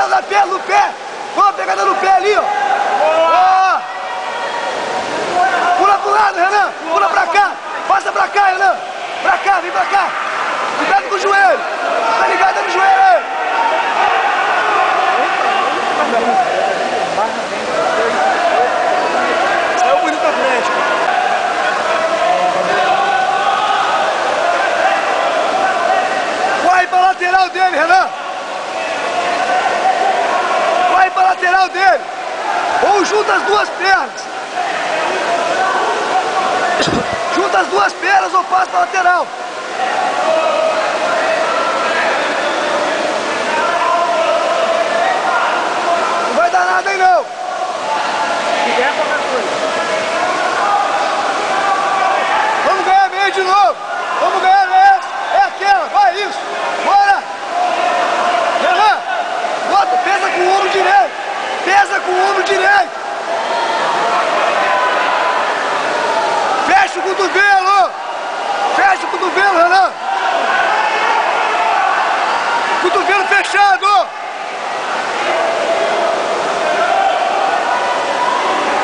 Vai usar pé no pé. Boa pegada no pé ali, ó. Boa. Pula pro lado, Renan. Pula pra cá. Passa pra cá, Renan. Pra cá, vem pra cá. Cuidado com o joelho. Tá ligado no joelho aí. Saiu bonito pra frente. Vai pra lateral dele, Renan. Vai pra lateral dele. Ou junta as duas pernas. Junta as duas pernas ou passa pra lateral. Não vai dar nada aí não. Vamos ganhar meio de novo. Vamos ganhar meio. É aquela. Vai isso. Bora. Renan. Bota. Pesa com o ombro direito. Pesa com o ombro direito. Fecha o cotovelo. Fecha o cotovelo, Renan. Cotovelo fechado.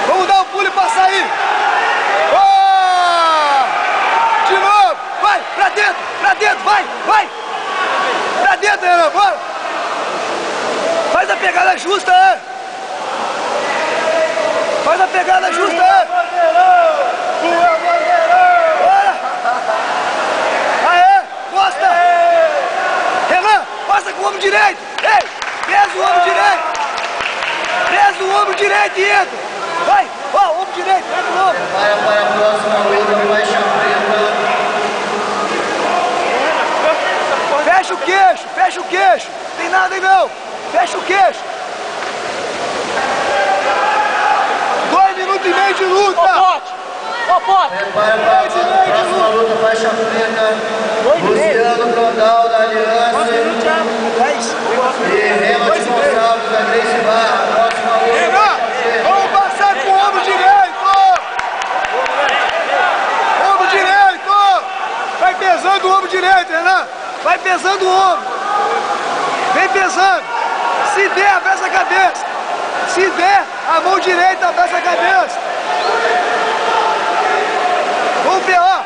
Vamos dar um pulo pra sair. Oh! De novo. Vai, pra dentro, vai, vai. Pra dentro, Renan, bora. Faz a pegada justa, é. Faz a pegada justa, é. Bora. Aê, gosta. Renan, passa com o ombro direito. Ei, pesa o ombro direito. Pesa o ombro direito e entra. Vai, ó, ombro direito, pega o ombro. Vai para a próxima luta no faixa preta. Fecha o queixo. Tem nada aí não. Fecha o queixo. 2 minutos e meio de luta. Ó, Pote. Prepara para a próxima luta faixa preta. Luciano Brondal da Aliança. E Renan Gonçalves da Grace Barra. Próxima luta. Renan, vamos passar com o ombro direito. Ombro direito. Vai pesando o ombro direito, Renan. Vai pesando o ombro. Vem pesando. Se der, abraça a cabeça. Se der, a mão direita abraça a cabeça. Vamos ver, ó.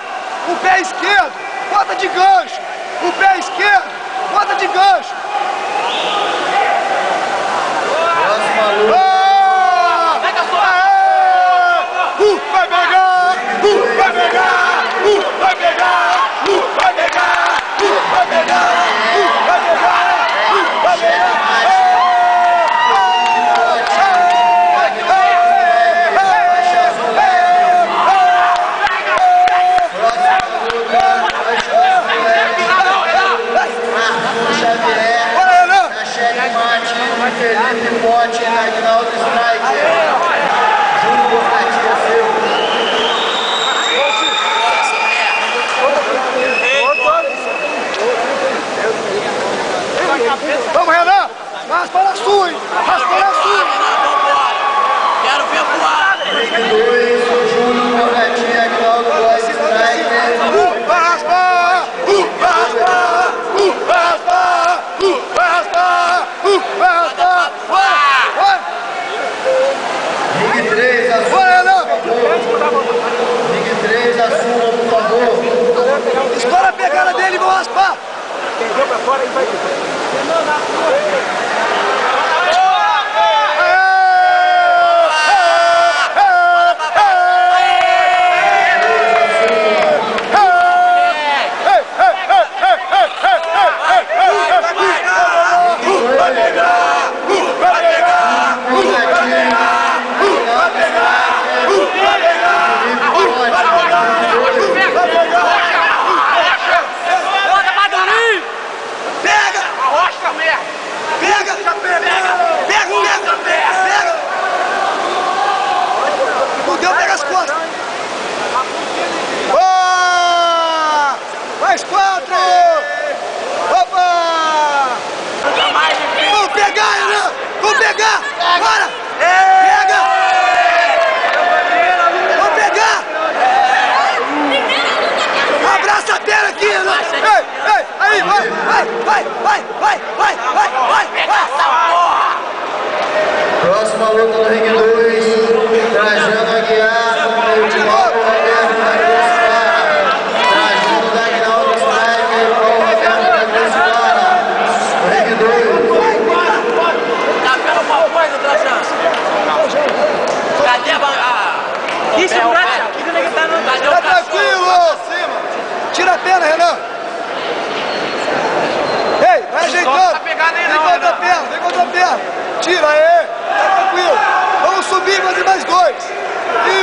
O pé esquerdo, bota de gancho. O pé esquerdo, bota de gancho. Próxima luta. Vai pegar! Vai pegar! Vai pegar! Vai pegar! Vai pegar! Vai pegar! Vai pegar! Felipe Pote, Aguinaldo Striker, Júnior Matias Silva. Vamos, Renan! Raspa na sua, hein? Raspa na sua! Quero ver voar! 22, Júnior Matias, Aguinaldo Striker. Vai raspar! Vai raspar! Vai raspar! Vai raspar! Vai raspar! Vai! Ring 3, assuma, por favor. Ring 3, assuma, por favor. Estoura a pegada dele e vão raspar! Quem deu pra fora aí vai vir. Mais 4! Opa! Vamos pegar, Renan! Vamos pegar! Bora! Pega! Vamos pegar! Abraça a perna aqui, Renan! Ei, ei, aí, vai, vai, vai, vai, vai, vai, vai, vai, vai! Próxima luta no ringue 2, Trajano Aguiar, de Paulo Roberto da Grace Barra. Trajano da Aguinaldo Striker, Paulo Roberto da Grace Barra. No ringue 2. Tá vendo alguma coisa, Trajano? Cadê a Isso, Bracha. Que nem que tá no... Cadê o Tá cachorro? tranquilo! Tira a perna, Renan! Ei, vai ajeitando! Vem contra a perna, vem contra a perna! Tira aí! Tá tranquilo! Vamos subir, fazer mais 2!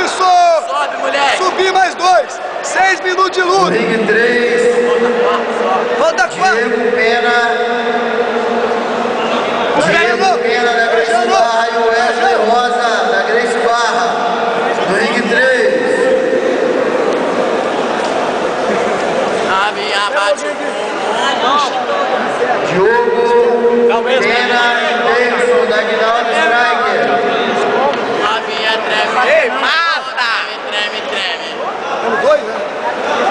Isso! Sobe, moleque! Subir mais 2! 6 minutos de No luta! ringue 3, Volta 4! Diego Pena. Diego Pena da Grace Barra e o Wesley Rosa da Grace Barra. No ringue 3. A minha bate o Diogo Pena e Davidson da Aguinaldo Striker. A minha treme. Ei, mata! Treme. Temos 2, né?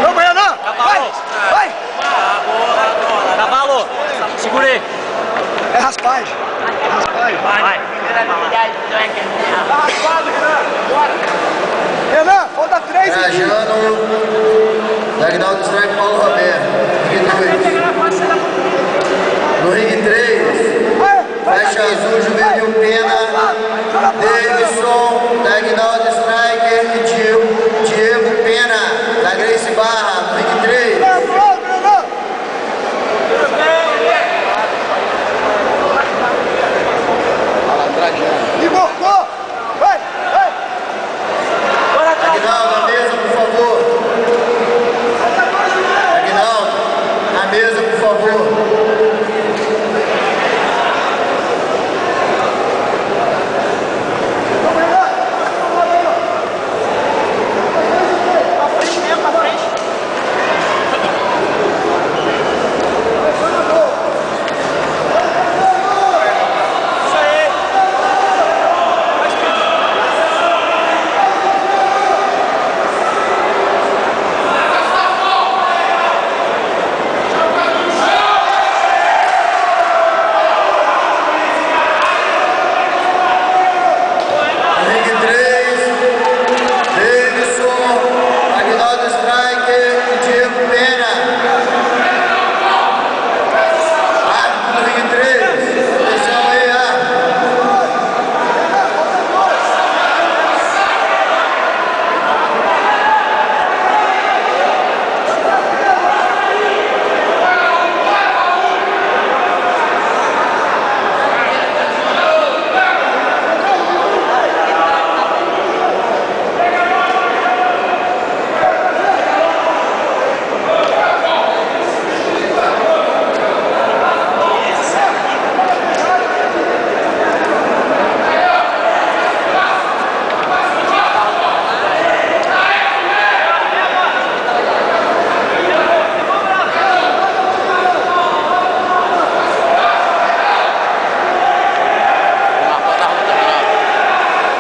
Vamos, Renan! Vai! Vai! Cavalo. Segurei. É raspagem. Raspagem. Vai. Renan, falta 3 aqui. Trajano da Aguinaldo Striker, Paulo Roberto. Ringue 2. No ringue 3, faixa azul, Juvenil Pena, Davidson da Aguinaldo Striker e Diego Pena da Grace Barra. No ringue 3. E morcou! Vai! Vai! Aguinaldo, na mesa, por favor. Aguinaldo, na mesa, por favor.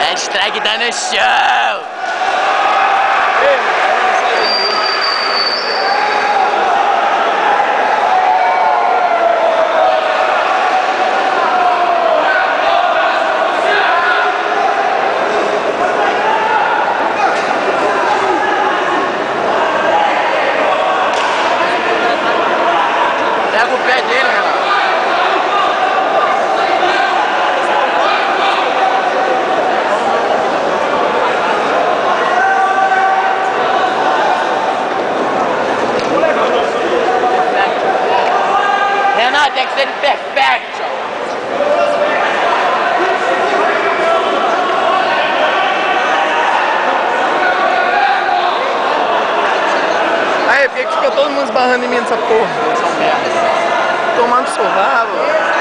Hashtag dando show! Pega o pé dele, Renan. Renan, tem que ser perfeito. Aí, por que fica todo mundo esbarrando em mim nessa porra? São merda. Tomando sorvado.